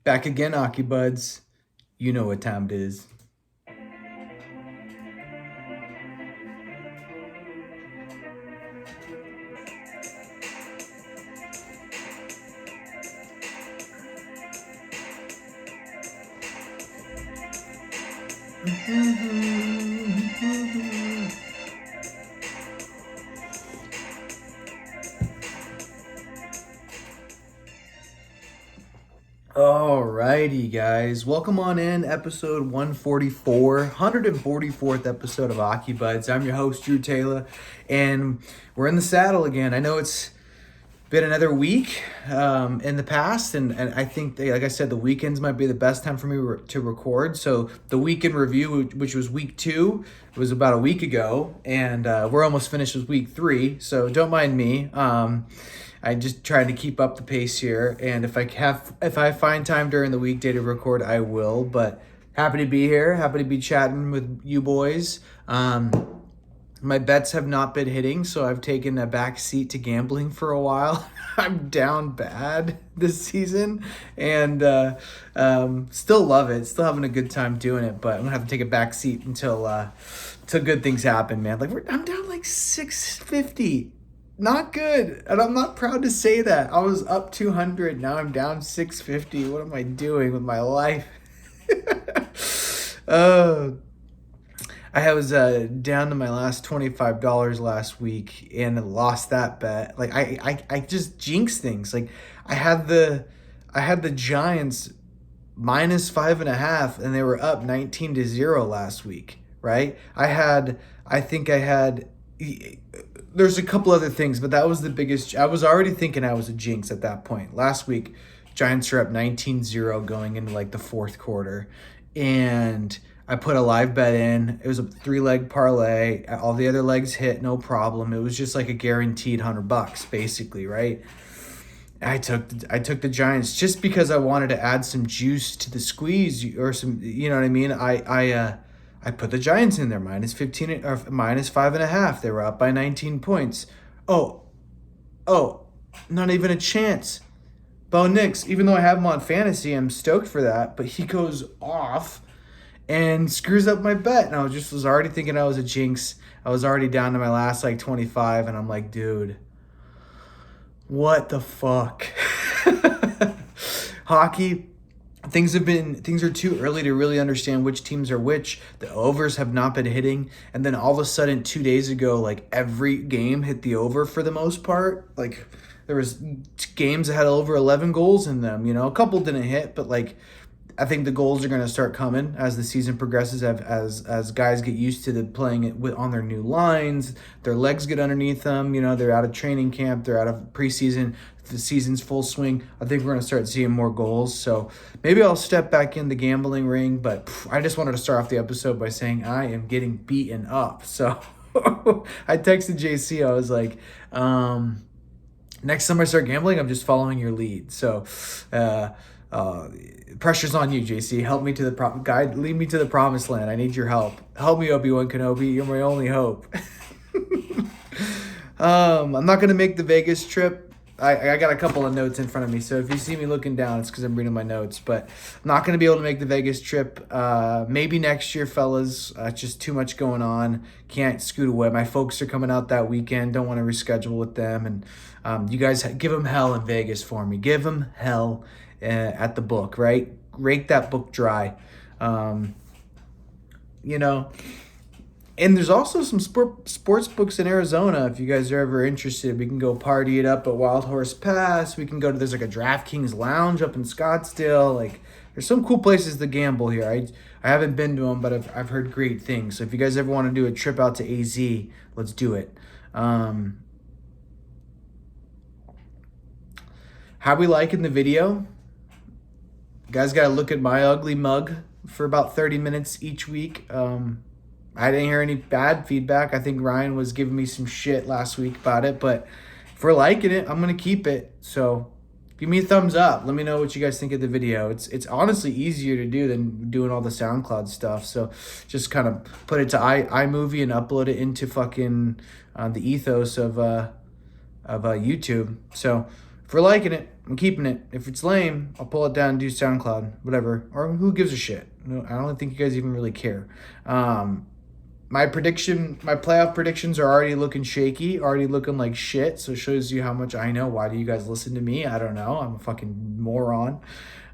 Back again, Ockey Budz. You know what time it is. Alrighty, guys. Welcome on in, episode 144, 144th episode of Ockey Budz. I'm your host, Drew Taylor, and we're in the saddle again. I know it's been another week in the past, and I think, like I said, the weekends might be the best time for me to record. So the weekend review, which was week 2, was about a week ago, and we're almost finished with week 3, so don't mind me. I just trying to keep up the pace here, and if I find time during the weekday to record, I will. But happy to be here, happy to be chatting with you boys. My bets have not been hitting, so I've taken a back seat to gambling for a while. I'm down bad this season, and still love it. Still having a good time doing it, but I'm gonna have to take a back seat until good things happen, man. I'm down like 650. Not good, and I'm not proud to say that. I was up 200, now I'm down 650. What am I doing with my life? I was down to my last $25 last week and lost that bet. Like I just jinxed things. Like I had the Giants minus 5.5, and they were up 19-0 last week, right? There's a couple other things, but that was the biggest. I was already thinking I was a jinx at that point. Last week, Giants were up 19-0 going into like the fourth quarter, and I put a live bet in. It was a 3-leg parlay. All the other legs hit, no problem. It was just like a guaranteed $100 basically, right? I took the Giants just because I wanted to add some juice to the squeeze, or some, you know what I mean? I put the Giants in there, minus 15 or minus 5.5. They were up by 19 points. Oh, not even a chance. Bo Nix, even though I have him on fantasy, I'm stoked for that, but he goes off and screws up my bet. And I was already thinking I was a jinx. I was already down to my last like 25, and I'm like, dude, what the fuck? Hockey, things are too early to really understand which teams are which. The overs have not been hitting, and then all of a sudden 2 days ago, like every game hit the over for the most part. Like there was games that had over 11 goals in them, a couple didn't hit, but like I think the goals are going to start coming as the season progresses, as guys get used to playing it on their new lines. Their legs get underneath them. They're out of training camp. They're out of preseason. The season's full swing. I think we're going to start seeing more goals. So maybe I'll step back in the gambling ring. But I just wanted to start off the episode by saying I am getting beaten up. So I texted JC. I was like, next time I start gambling, I'm just following your lead. So pressure's on you, JC. Help me to the lead me to the promised land. I need your help. Help me, Obi-Wan Kenobi. You're my only hope. I'm not gonna make the Vegas trip. I got a couple of notes in front of me, so if you see me looking down, it's because I'm reading my notes. But I'm not gonna be able to make the Vegas trip. Maybe next year, fellas. Just too much going on. Can't scoot away. My folks are coming out that weekend. Don't want to reschedule with them. And you guys give them hell in Vegas for me. Give them hell at the book, right? Rake that book dry. And there's also some sports books in Arizona. If you guys are ever interested, we can go party it up at Wild Horse Pass. We can go to, there's like a DraftKings lounge up in Scottsdale. Like there's some cool places to gamble here. I haven't been to them, but I've heard great things. So if you guys ever want to do a trip out to AZ, let's do it. How we liking the video? You guys got to look at my ugly mug for about 30 minutes each week. I didn't hear any bad feedback. I think Ryan was giving me some shit last week about it, but if we're liking it, I'm going to keep it. So give me a thumbs up. Let me know what you guys think of the video. It's honestly easier to do than doing all the SoundCloud stuff. So just kind of put it to iMovie and upload it into fucking the ethos of YouTube. So if we're liking it, I'm keeping it. If it's lame, I'll pull it down and do SoundCloud, whatever. Or who gives a shit? I don't think you guys even really care. My playoff predictions are already looking shaky, already looking like shit. So it shows you how much I know. Why do you guys listen to me? I don't know. I'm a fucking moron.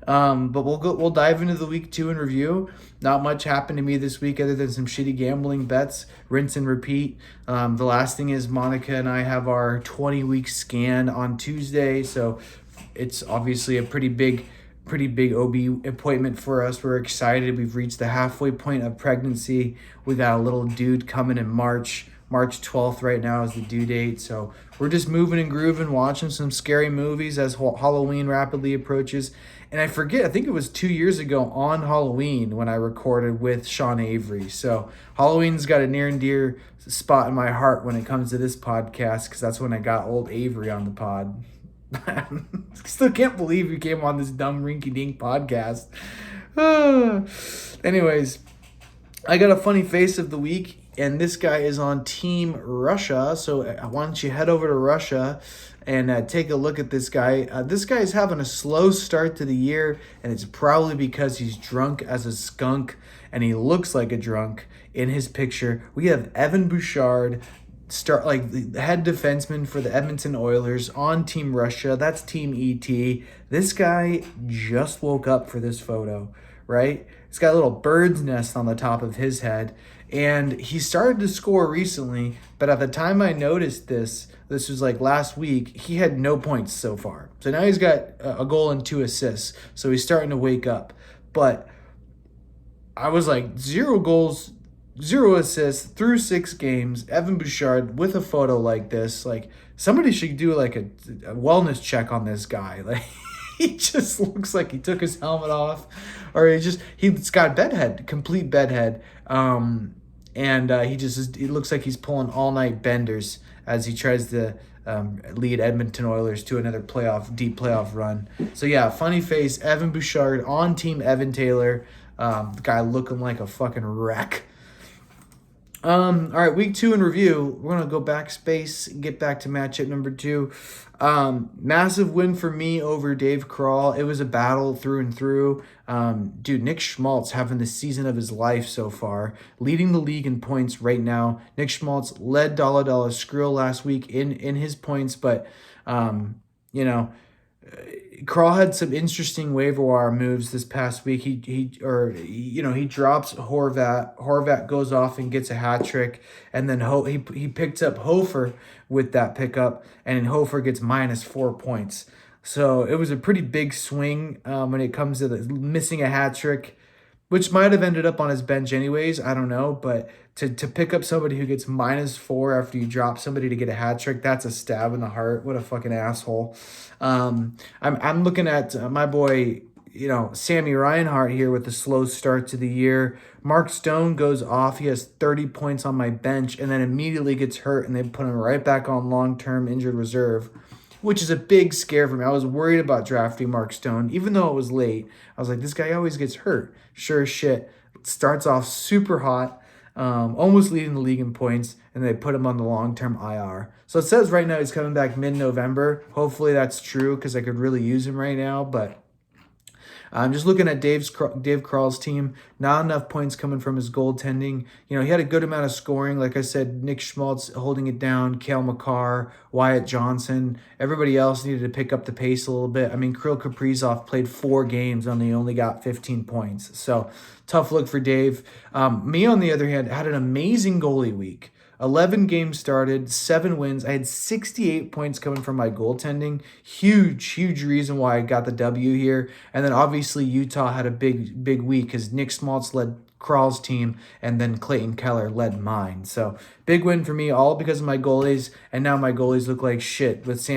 But we'll dive into the week 2 in review. Not much happened to me this week other than some shitty gambling bets, rinse and repeat. The last thing is Monica and I have our 20-week scan on Tuesday, so it's obviously a pretty big OB appointment for us. We're excited. We've reached the halfway point of pregnancy. We got a little dude coming in March 12th right now is the due date. So we're just moving and grooving, watching some scary movies as Halloween rapidly approaches. And I think it was 2 years ago on Halloween when I recorded with Sean Avery. So Halloween's got a near and dear spot in my heart when it comes to this podcast, because that's when I got old Avery on the pod. Still can't believe you came on this dumb rinky-dink podcast. Anyways, I got a funny face of the week, and this guy is on Team Russia. So why don't you head over to Russia and take a look at this guy. This guy is having a slow start to the year, and it's probably because he's drunk as a skunk, and he looks like a drunk in his picture. We have Evan Bouchard, the head defenseman for the Edmonton Oilers on Team Russia. That's Team ET. This guy just woke up for this photo, right? He's got a little bird's nest on the top of his head, and he started to score recently, but at the time I noticed this was like last week, he had no points so far. So now he's got a goal and 2 assists, so he's starting to wake up. But I was like, 0 goals, 0 assists through 6 games. Evan Bouchard with a photo like this. Like, somebody should do like a wellness check on this guy. Like, he just looks like he took his helmet off, or he's got bedhead, complete bedhead. He looks like he's pulling all night benders as he tries to lead Edmonton Oilers to another deep playoff run. So yeah, funny face, Evan Bouchard on Team Evan Taylor. The guy looking like a fucking wreck. All right, week 2 in review. We're going to go backspace, get back to matchup number 2. Massive win for me over Dave Krall. It was a battle through and through. Dude, Nick Schmaltz having the season of his life so far, leading the league in points right now. Nick Schmaltz led Dollar Skrill last week in his points, but, Krall had some interesting waiver wire moves this past week. He drops Horvat. Horvat goes off and gets a hat trick, and then he picked up Hofer with that pickup, and Hofer gets -4 points. So it was a pretty big swing when it comes to missing a hat trick, which might have ended up on his bench anyways. I don't know, but to pick up somebody who gets -4 after you drop somebody to get a hat trick, that's a stab in the heart. What a fucking asshole. I'm looking at my boy, Sammy Reinhart here with a slow start to the year. Mark Stone goes off. He has 30 points on my bench and then immediately gets hurt, and they put him right back on long-term injured reserve, which is a big scare for me. I was worried about drafting Mark Stone, even though it was late. I was like, this guy always gets hurt. Sure as shit. Starts off super hot, almost leading the league in points, and they put him on the long-term IR. So it says right now he's coming back mid-November. Hopefully that's true, because I could really use him right now, but I'm just looking at Dave Krall's team. Not enough points coming from his goaltending. He had a good amount of scoring. Like I said, Nick Schmaltz holding it down, Cale Makar, Wyatt Johnson. Everybody else needed to pick up the pace a little bit. I mean, Kirill Kaprizov played 4 games and he only got 15 points. So tough look for Dave. Me, on the other hand, had an amazing goalie week. 11 games started, 7 wins. I had 68 points coming from my goaltending. Huge reason why I got the W here. And then obviously Utah had a big week because Nick Schmaltz led Krall's team, and then Clayton Keller led mine. So big win for me, all because of my goalies. And now my goalies look like shit with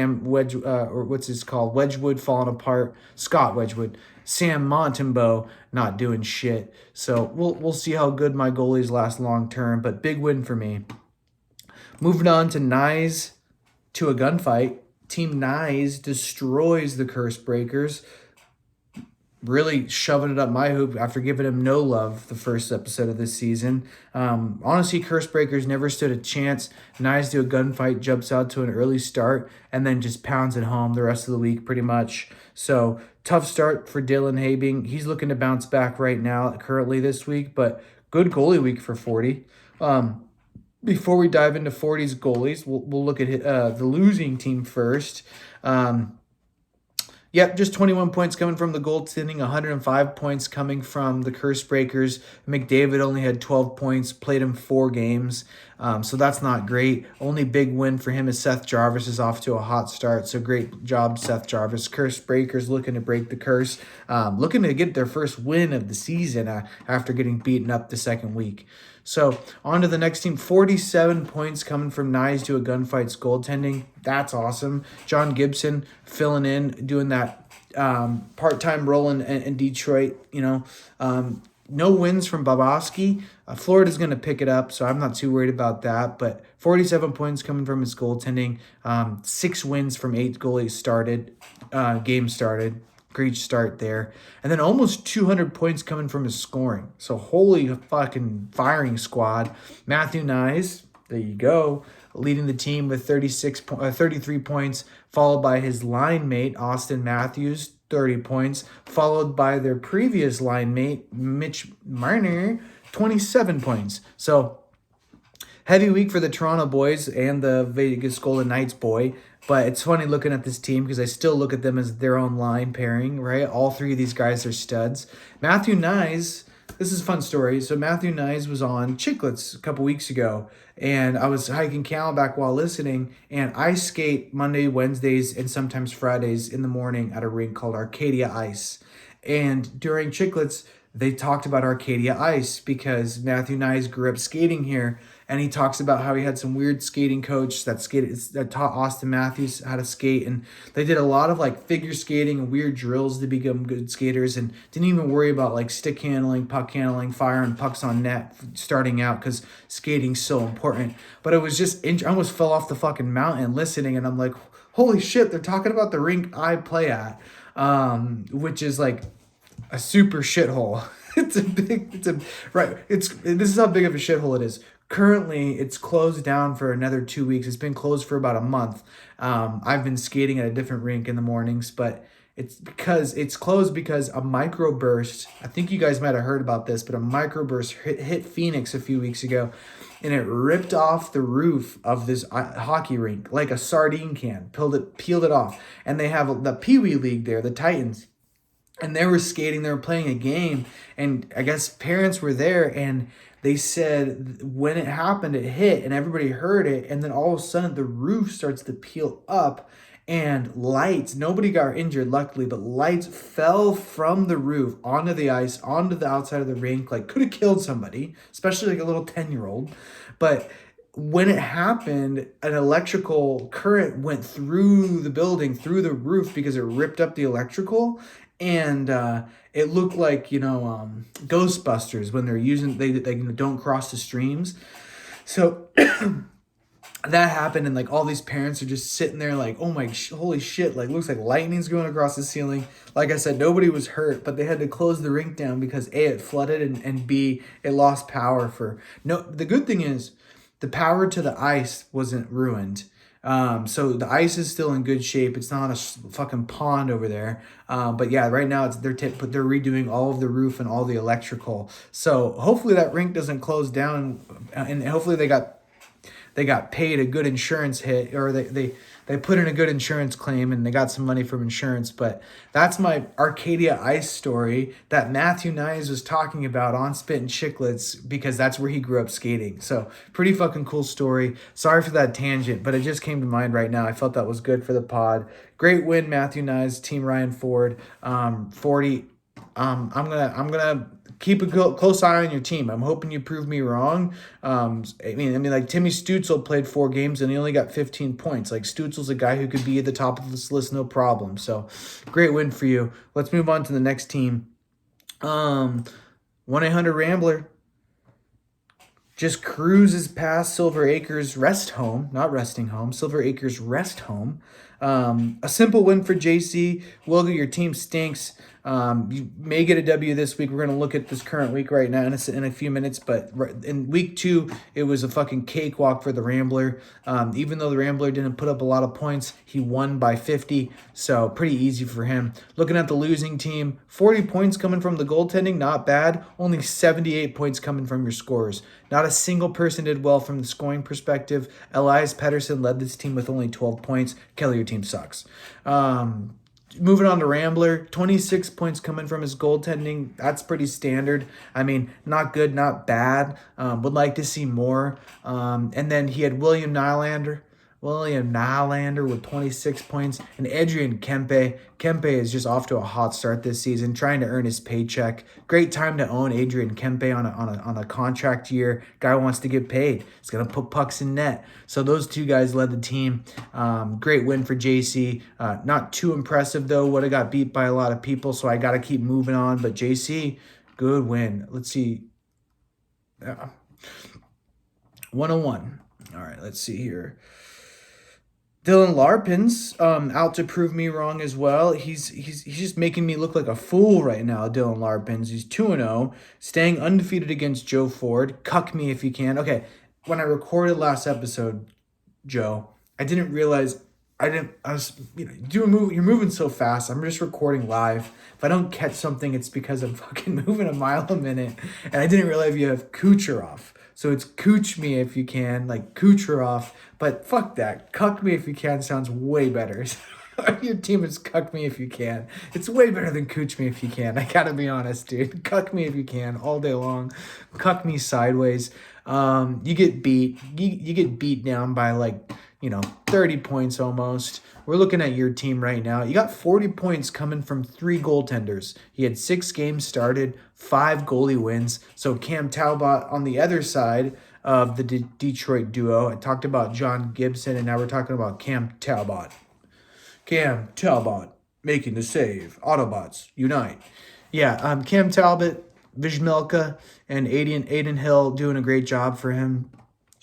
Wedgwood falling apart, Scott Wedgwood. Sam Montembeau not doing shit. So we'll see how good my goalies last long term, but big win for me. Moving on to Nyes to a gunfight. Team Nyes destroys the Curse Breakers. really shoving it up my hoop after giving him no love the first episode of this season. Honestly, Curse Breakers never stood a chance. Nice to a gunfight, jumps out to an early start, and then just pounds it home the rest of the week pretty much. So tough start for Dylan Habing. He's looking to bounce back right now, currently this week, but good goalie week for 40. Before we dive into 40's goalies, we'll look at the losing team first. Yep, just 21 points coming from the goaltending, 105 points coming from the Curse Breakers. McDavid only had 12 points, played him 4 games, so that's not great. Only big win for him is Seth Jarvis is off to a hot start, so great job, Seth Jarvis. Curse Breakers looking to break the curse, looking to get their first win of the season after getting beaten up the second week. So on to the next team, 47 points coming from Knives to a Gunfight's goaltending. That's awesome. John Gibson filling in, doing that part-time role in Detroit. No wins from Bobrovsky. Florida's going to pick it up, so I'm not too worried about that. But 47 points coming from his goaltending. 6 wins from 8 games started. Great start there. And then almost 200 points coming from his scoring. So holy fucking firing squad. Matthew Nyes, there you go, leading the team with 33 points, followed by his line mate, Austin Matthews, 30 points, followed by their previous line mate, Mitch Marner, 27 points. So heavy week for the Toronto boys and the Vegas Golden Knights boy. But it's funny looking at this team because I still look at them as their own line pairing, right? All 3 of these guys are studs. Matthew Nyes, this is a fun story. So Matthew Nyes was on Chicklets a couple weeks ago, and I was hiking Camelback while listening, and I skate Monday, Wednesdays, and sometimes Fridays in the morning at a rink called Arcadia Ice. And during Chicklets, they talked about Arcadia Ice because Matthew Nyes grew up skating here. And he talks about how he had some weird skating coach that taught Austin Matthews how to skate. And they did a lot of like figure skating and weird drills to become good skaters, and didn't even worry about like stick handling, puck handling, firing pucks on net starting out because skating's so important. But it was just, I almost fell off the fucking mountain listening, and I'm like, holy shit, they're talking about the rink I play at, which is like a super shithole. This is how big of a shithole it is. Currently, it's closed down for another 2 weeks. It's been closed for about a month. I've been skating at a different rink in the mornings, but it's closed because a microburst, I think you guys might have heard about this, but a microburst hit Phoenix a few weeks ago, and it ripped off the roof of this hockey rink like a sardine can, peeled it off. And they have the Pee Wee League there, the Titans. And they were skating, they were playing a game, and I guess parents were there, and they said when it happened, it hit, and everybody heard it, and then all of a sudden the roof starts to peel up, and lights, nobody got injured luckily, but lights fell from the roof onto the ice, onto the outside of the rink, like could have killed somebody, especially like a little 10-year-old. But when it happened, an electrical current went through the building, through the roof, because it ripped up the electrical. And it looked like, Ghostbusters when they're using, they don't cross the streams. So that happened, and like all these parents are just sitting there like, oh my, holy shit, like looks like lightning's going across the ceiling. Like I said, nobody was hurt, but they had to close the rink down because A, it flooded, and B, it lost power the good thing is the power to the ice wasn't ruined. So the ice is still in good shape. It's not a fucking pond over there. But yeah, right now they're redoing all of the roof and all the electrical. So hopefully that rink doesn't close down, and hopefully they got paid a good insurance hit, or they put in a good insurance claim and they got some money from insurance. But that's my Arcadia Ice story that Matthew Nyes was talking about on Spit and Chicklets, because that's where he grew up skating. So pretty fucking cool story. Sorry for that tangent, but it just came to mind right now. I felt that was good for the pod. Great win, Matthew Nyes, Team Ryan Ford. 40. I'm gonna keep a close eye on your team. I'm hoping you prove me wrong. I mean, like Timmy Stutzel played 4 games and he only got 15 points. Like Stutzel's a guy who could be at the top of this list, no problem. So great win for you. Let's move on to the next team. 1-800-Rambler just cruises past Silver Acres Rest Home, not resting home, Silver Acres Rest Home. A simple win for JC. Wilga, your team stinks. You may get a W this week. We're going to look at this current week right now in a few minutes. But in week 2, it was a fucking cakewalk for the Rambler. Even though the Rambler didn't put up a lot of points, he won by 50. So pretty easy for him. Looking at the losing team, 40 points coming from the goaltending, not bad. Only 78 points coming from your scorers. Not a single person did well from the scoring perspective. Elias Pettersson led this team with only 12 points. Kelly, your team sucks. Moving on to Rambler, 26 points coming from his goaltending. That's pretty standard. I mean, not good, not bad. Would like to see more. And then he had William Nylander with 26 points, and Adrian Kempe. Kempe is just off to a hot start this season, trying to earn his paycheck. Great time to own Adrian Kempe on a contract year. Guy wants to get paid. He's gonna put pucks in net. So those two guys led the team. Great win for JC. Not too impressive though. Would have got beat by a lot of people, so I got to keep moving on. But JC, good win. Let's see. 101. All right, let's see here. Dylan Larpin's out to prove me wrong as well. He's just making me look like a fool right now, Dylan Larpins. He's 2-0, staying undefeated against Joe Ford. Cuck me if you can. Okay, when I recorded last episode, Joe, I didn't realize you're moving so fast. I'm just recording live. If I don't catch something, it's because I'm fucking moving a mile a minute. And I didn't realize you have Kucherov. So it's cooch me if you can, like Kucherov. But fuck that. Cuck me if you can sounds way better. Your team is cuck me if you can. It's way better than cooch me if you can. I gotta be honest, dude. Cuck me if you can all day long. Cuck me sideways. You get beat. You get beat down by 30 points almost. We're looking at your team right now. You got 40 points coming from 3 goaltenders. He had 6 games started, 5 goalie wins. So Cam Talbot on the other side of the Detroit duo. I talked about John Gibson, and now we're talking about Cam Talbot. Cam Talbot making the save. Autobots, unite. Yeah, Cam Talbot, Vizmelka, and Aiden Hill doing a great job for him.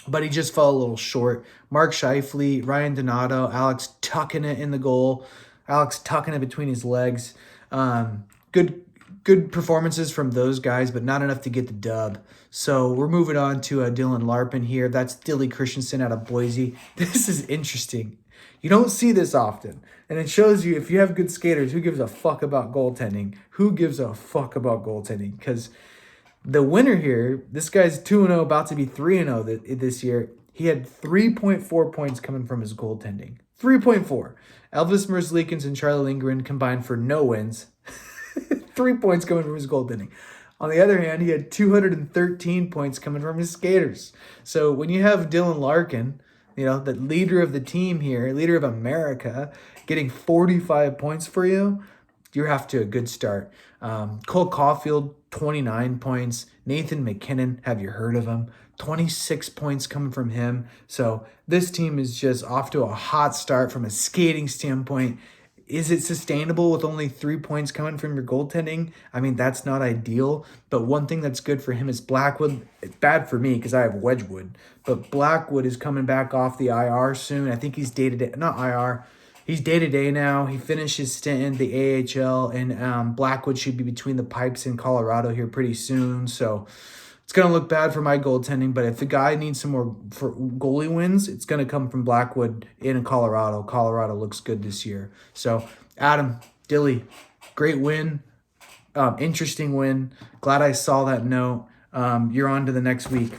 But he just fell a little short. Mark Scheifele, Ryan Donato, Alex tucking it in the goal. Alex tucking it between his legs. Good performances from those guys, but not enough to get the dub. So we're moving on to Dylan Larpin here. That's Dilly Christensen out of Boise. This is interesting. You don't see this often. And it shows you if you have good skaters, who gives a fuck about goaltending? Who gives a fuck about goaltending? Because the winner here, this guy's 2-0, about to be 3-0 this year. He had 3.4 points coming from his goaltending. 3.4. Elvis Merzlikins and Charlie Lindgren combined for no wins. 3 points coming from his goaltending. On the other hand, he had 213 points coming from his skaters. So when you have Dylan Larkin, the leader of the team here, leader of America, getting 45 points for you, you're off to a good start. Cole Caulfield, 29 points. Nathan McKinnon, have you heard of him? 26 points coming from him. So this team is just off to a hot start from a skating standpoint. Is it sustainable with only 3 points coming from your goaltending? I mean, that's not ideal. But one thing that's good for him is Blackwood. It's bad for me because I have Wedgwood. But Blackwood is coming back off the IR soon. I think he's day-to-day. Not IR. He's day-to-day now. He finished his stint in the AHL. And Blackwood should be between the pipes in Colorado here pretty soon. So it's going to look bad for my goaltending, but if the guy needs some more for goalie wins, it's going to come from Blackwood in Colorado. Colorado looks good this year. So, Adam, Dilly, great win. Interesting win. Glad I saw that note. You're on to the next week.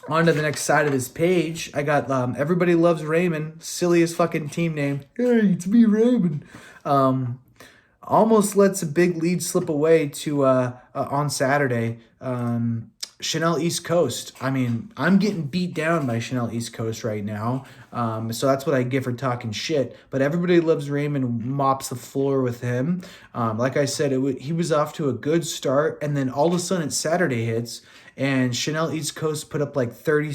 On to the next side of this page, I got Everybody Loves Raymond. Silliest fucking team name. Hey, it's me, Raymond. Almost lets a big lead slip away to on Saturday. Chanel East Coast. I mean, I'm getting beat down by Chanel East Coast right now. So that's what I get for talking shit. But Everybody Loves Raymond mops the floor with him. Like I said, he was off to a good start. And then all of a sudden Saturday hits. And Chanel East Coast put up like 30.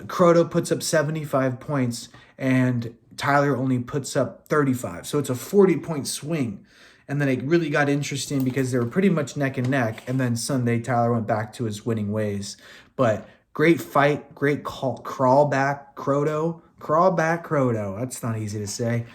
Croto puts up 75 points. And Tyler only puts up 35. So it's a 40-point swing. And then it really got interesting because they were pretty much neck and neck. And then Sunday, Tyler went back to his winning ways. But great fight, great crawl back. Croto Crawl back, Croto. That's not easy to say.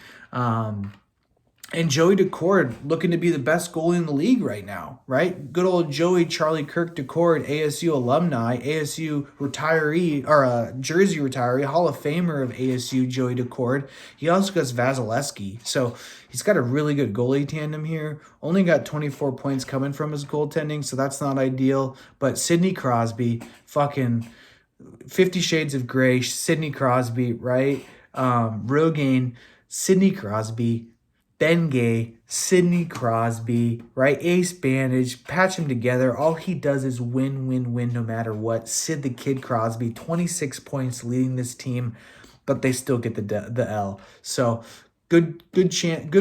And Joey Decord looking to be the best goalie in the league right now, right? Good old Joey Charlie Kirk Decord, ASU alumni, ASU retiree, or Jersey retiree, Hall of Famer of ASU, Joey Decord. He also got Vasilevsky. So he's got a really good goalie tandem here. Only got 24 points coming from his goaltending, so that's not ideal. But Sidney Crosby, fucking 50 Shades of Grey, Sidney Crosby, right? Rogaine, Sidney Crosby, Ben Gay, Sidney Crosby, right? Ace Bandage, patch them together. All he does is win, win, win no matter what. Sid the Kid Crosby, 26 points leading this team, but they still get the L. So good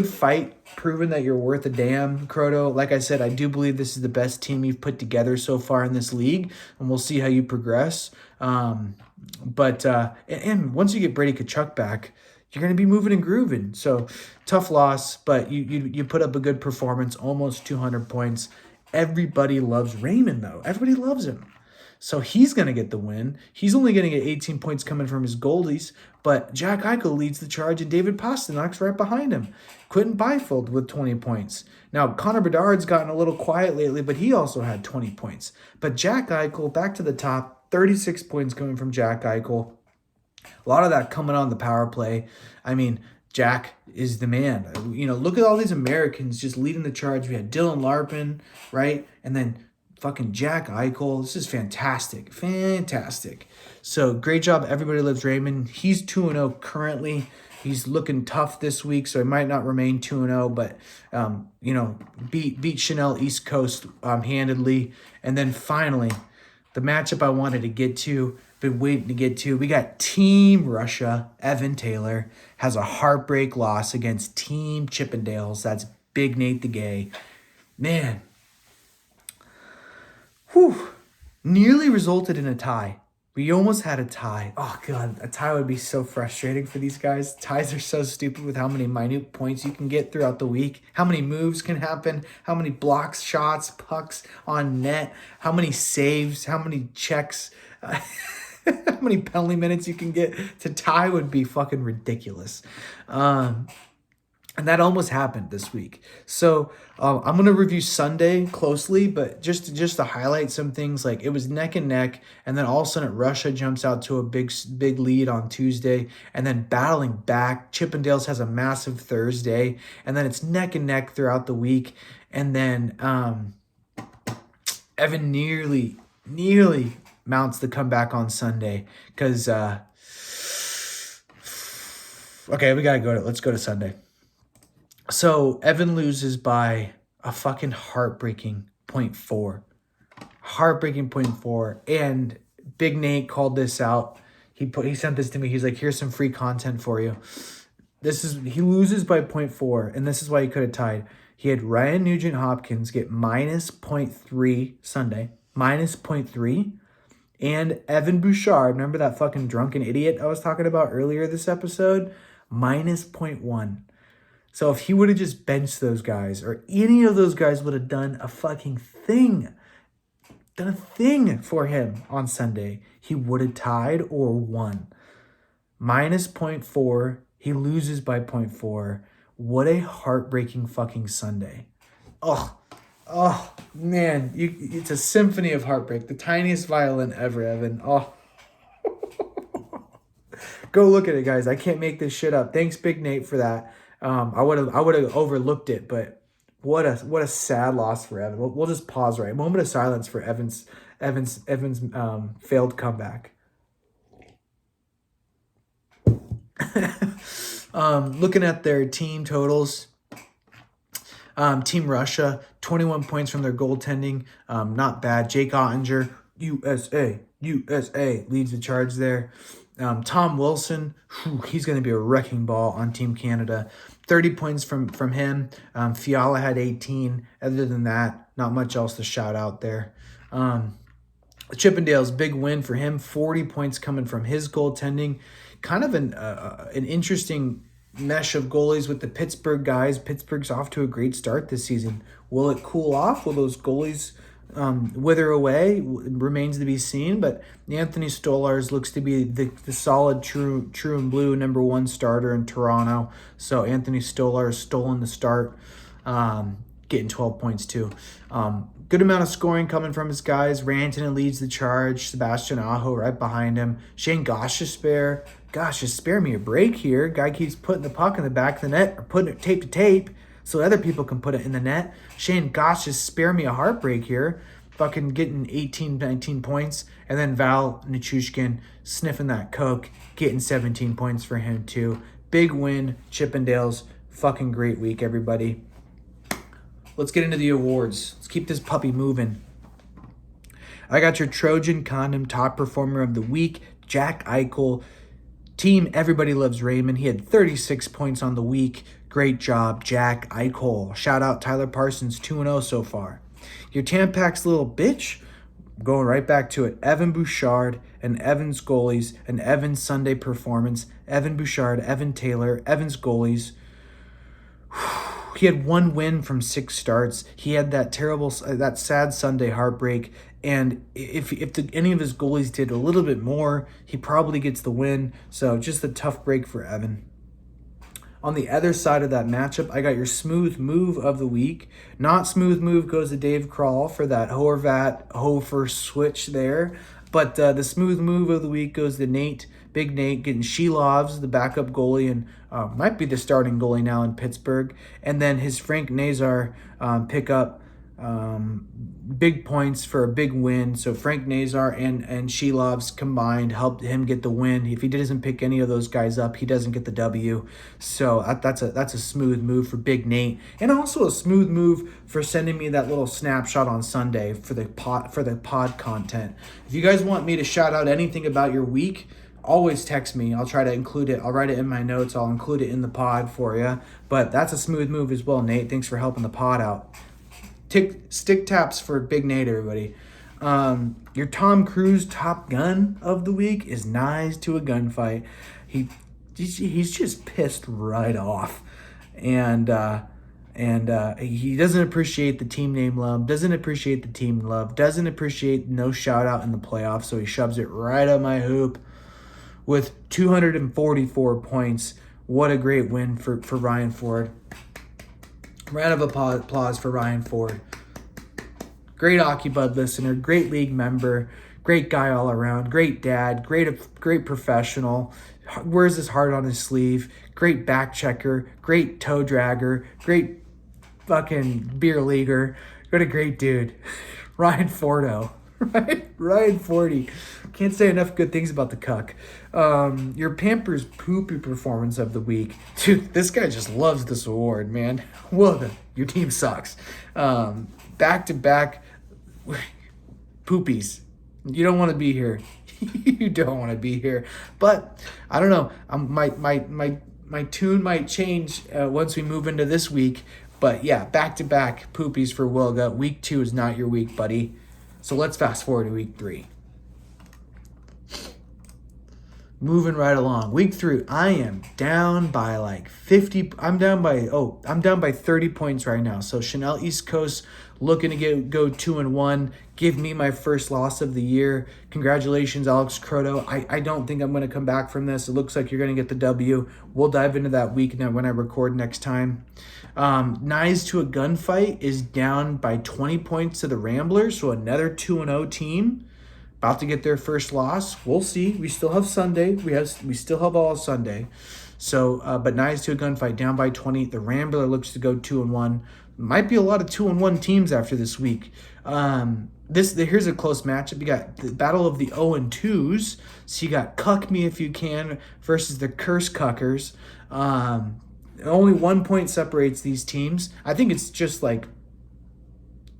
fight, proving that you're worth a damn, Croto. Like I said, I do believe this is the best team you've put together so far in this league, and we'll see how you progress. But once you get Brady Tkachuk back, you're going to be moving and grooving. So tough loss, but you put up a good performance, almost 200 points. Everybody loves Raymond, though. Everybody loves him. So he's going to get the win. He's only going to get 18 points coming from his goalies, but Jack Eichel leads the charge and David Pasternak's right behind him. Quentin Byfield with 20 points. Now, Connor Bedard's gotten a little quiet lately, but he also had 20 points. But Jack Eichel, back to the top, 36 points coming from Jack Eichel. A lot of that coming on the power play. I mean, Jack is the man. Look at all these Americans just leading the charge. We had Dylan Larpin, right? And then fucking Jack Eichel. This is fantastic. Fantastic. So great job. Everybody loves Raymond. He's 2-0 currently. He's looking tough this week, so he might not remain 2-0, but, beat Chanel East Coast handedly. And then finally, the matchup I wanted to get to, been waiting to get to. We got Team Russia. Evan Taylor has a heartbreak loss against Team Chippendales. That's Big Nate the Gay. Man. Whew. Nearly resulted in a tie. We almost had a tie. Oh, God. A tie would be so frustrating for these guys. Ties are so stupid with how many minute points you can get throughout the week. How many moves can happen. How many blocks, shots, pucks on net. How many saves. How many checks. How many penalty minutes you can get to tie would be fucking ridiculous. And that almost happened this week. So I'm going to review Sunday closely, but just to highlight some things, like it was neck and neck, and then all of a sudden Russia jumps out to a big lead on Tuesday, and then battling back. Chippendales has a massive Thursday, and then it's neck and neck throughout the week. And then Evan nearly mounts the comeback on Sunday because, okay, let's go to Sunday. So Evan loses by a fucking heartbreaking 0.4. Heartbreaking 0.4. And Big Nate called this out. He sent this to me. He's like, here's some free content for you. He loses by 0.4, and this is why he could have tied. He had Ryan Nugent-Hopkins get minus 0.3 Sunday, minus 0.3. And Evan Bouchard, remember that fucking drunken idiot I was talking about earlier this episode? Minus 0.1. So if he would have just benched those guys, or any of those guys would have done a fucking thing, for him on Sunday, he would have tied or won. Minus 0.4. He loses by 0.4. What a heartbreaking fucking Sunday. Oh, man. It's a symphony of heartbreak. The tiniest violin ever, Evan. Oh. Go look at it, guys. I can't make this shit up. Thanks, Big Nate, for that. I would have overlooked it, but what a sad loss for Evan. We'll just pause right. A moment of silence for Evan's failed comeback. Looking at their team totals, Team Russia, 21 points from their goaltending. Not bad. Jake Ottinger, USA, leads the charge there. Tom Wilson, he's going to be a wrecking ball on Team Canada. 30 points from him. Fiala had 18. Other than that, not much else to shout out there. Chippendales, big win for him. 40 points coming from his goaltending. Kind of an interesting mesh of goalies with the Pittsburgh guys. Pittsburgh's off to a great start this season. Will it cool off? Will those goalies wither away remains to be seen, but Anthony Stolarz looks to be the solid true and blue number one starter in Toronto. So Anthony Stolarz stolen the start, getting 12 points too. Good amount of scoring coming from his guys. Rantanen leads the charge. Sebastian Aho right behind him. Shane Gostisbehere. Gosh, just spare me a break here. Guy keeps putting the puck in the back of the net or putting it tape to tape so other people can put it in the net. Shane Gosh, just spare me a heartbreak here. Fucking getting 18, 19 points. And then Val Nichushkin sniffing that coke, getting 17 points for him too. Big win, Chippendales. Fucking great week, everybody. Let's get into the awards. Let's keep this puppy moving. I got your Trojan Condom Top Performer of the Week, Jack Eichel. Team Everybody Loves Raymond. He had 36 points on the week. Great job, Jack Eichel. Shout out Tyler Parsons, 2-0 so far. Your Tampax little bitch, going right back to it. Evan Bouchard and Evan's goalies, an Evan Sunday performance. Evan Bouchard, Evan Taylor, Evan's goalies. He had one win from 6 starts. He had that sad Sunday heartbreak. And if any of his goalies did a little bit more, he probably gets the win. So just a tough break for Evan. On the other side of that matchup, I got your smooth move of the week. Not smooth move goes to Dave Krall for that Horvat-Hofer switch there. But the smooth move of the week goes to Nate, Big Nate, getting Shelovs, the backup goalie, and might be the starting goalie now in Pittsburgh. And then his Frank Nazar pickup, big points for a big win. So Frank Nazar and Shelovs combined helped him get the win. If he doesn't pick any of those guys up, he doesn't get the W. So that's a smooth move for Big Nate, and also a smooth move for sending me that little snapshot on Sunday for the pod content. If you guys want me to shout out anything about your week, always text me. I'll try to include it. I'll write it in my notes. I'll include it in the pod for you. But that's a smooth move as well, Nate. Thanks for helping the pod out. Stick taps for Big Nate, everybody. Your Tom Cruise Top Gun of the week is Knives to a Gunfight. He's just pissed right off. And he doesn't appreciate the team name love, doesn't appreciate the team love, doesn't appreciate no shout out in the playoffs, so he shoves it right up my hoop with 244 points. What a great win for Ryan Ford. Round of applause for Ryan Ford. Great Ockey Budz listener, great league member, great guy all around, great dad, great professional, wears his heart on his sleeve, great back checker, great toe dragger, great fucking beer leaguer. What a great dude. Ryan Fordo. Right? Ryan Fordy. Can't say enough good things about the cuck. Your Pampers Poopy Performance of the week. Dude, this guy just loves this award, man. Wilga, your team sucks. Back-to-back poopies. You don't want to be here. You don't want to be here. But, I don't know. My tune might change once we move into this week. But, yeah, back-to-back poopies for Wilga. Week 2 is not your week, buddy. So let's fast forward to week 3. Moving right along. Week 3, I am down by like 50. I'm down by 30 points right now. So Chanel East Coast looking to go 2-1. Give me my first loss of the year. Congratulations, Alex Croto. I don't think I'm going to come back from this. It looks like you're going to get the W. We'll dive into that week now when I record next time. Knives to a Gunfight is down by 20 points to the Ramblers. So another 2-0 team. About to get their first loss. We'll see. We still have Sunday. We still have all Sunday. So, but Knives to a Gunfight down by 20. The Rambler looks to go 2-1. Might be a lot of 2-1 teams after this week. Here's a close matchup. You got the battle of the 0-2s. So you got Cuck Me If You Can versus the Curse Cuckers. Only 1 point separates these teams. I think it's just like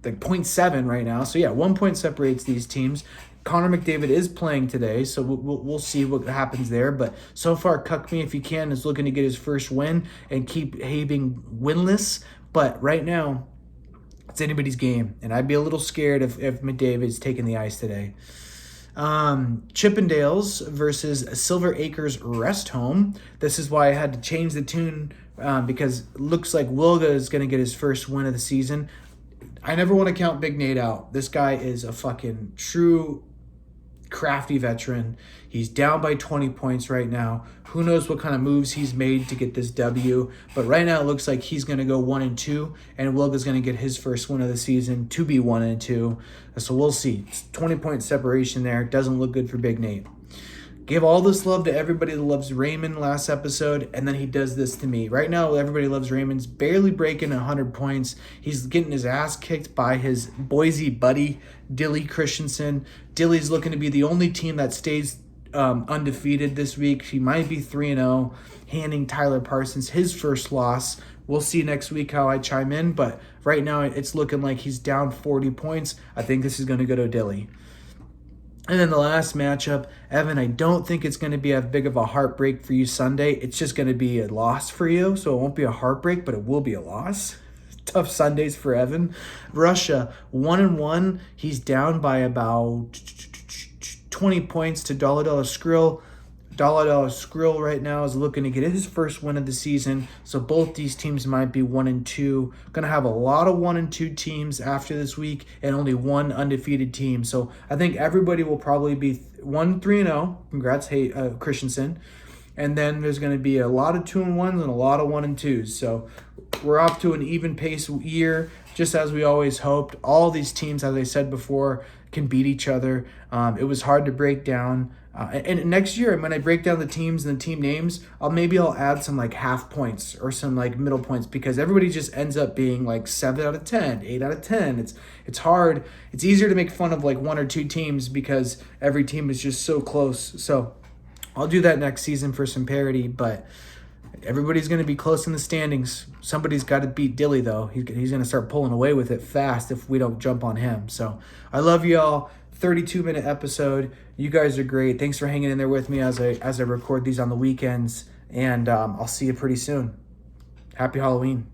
0.7 right now. So yeah, 1 point separates these teams. Connor McDavid is playing today, so we'll see what happens there. But so far, Cuck Me If You Can is looking to get his first win and keep behaving winless. But right now, it's anybody's game, and I'd be a little scared if McDavid's taking the ice today. Chippendales versus Silver Acres Rest Home. This is why I had to change the tune because it looks like Wilga is going to get his first win of the season. I never want to count Big Nate out. This guy is a fucking true crafty veteran. He's down by 20 points right now. Who knows what kind of moves he's made to get this W, but right now it looks like he's going to go 1-2, and Wilga's going to get his first win of the season to be 1-2. So we'll see. It's 20-point separation there. Doesn't look good for Big Nate. Give all this love to everybody that loves Raymond last episode, and then he does this to me. Right now, everybody loves Raymond's barely breaking 100 points. He's getting his ass kicked by his Boise buddy, Dilly Christensen. Dilly's looking to be the only team that stays undefeated this week. He might be 3-0, handing Tyler Parsons his first loss. We'll see next week how I chime in, but right now it's looking like he's down 40 points. I think this is going to go to Dilly. And then the last matchup, Evan, I don't think it's going to be as big of a heartbreak for you Sunday. It's just going to be a loss for you, so it won't be a heartbreak, but it will be a loss. Tough Sundays for Evan. Russia, 1-1. He's down by about 20 points to Dollar Skrill. Dollar Skrill right now is looking to get his first win of the season. So both these teams might be 1-2. Going to have a lot of 1-2 teams after this week and only one undefeated team. So I think everybody will probably be 3-0. Congrats, Christensen. And then there's going to be a lot of 2-1s and a lot of 1-2s. So we're off to an even pace year, just as we always hoped. All these teams, as I said before, can beat each other. It was hard to break down. And next year, when I break down the teams and the team names, I'll add some like half points or some like middle points, because everybody just ends up being like 7 out of 10, 8 out of 10. It's hard. It's easier to make fun of like one or two teams because every team is just so close. So I'll do that next season for some parity, but everybody's going to be close in the standings. Somebody's got to beat Dilly, though. He's going to start pulling away with it fast if we don't jump on him. So I love y'all. 32-minute episode. You guys are great. Thanks for hanging in there with me as I record these on the weekends. And I'll see you pretty soon. Happy Halloween.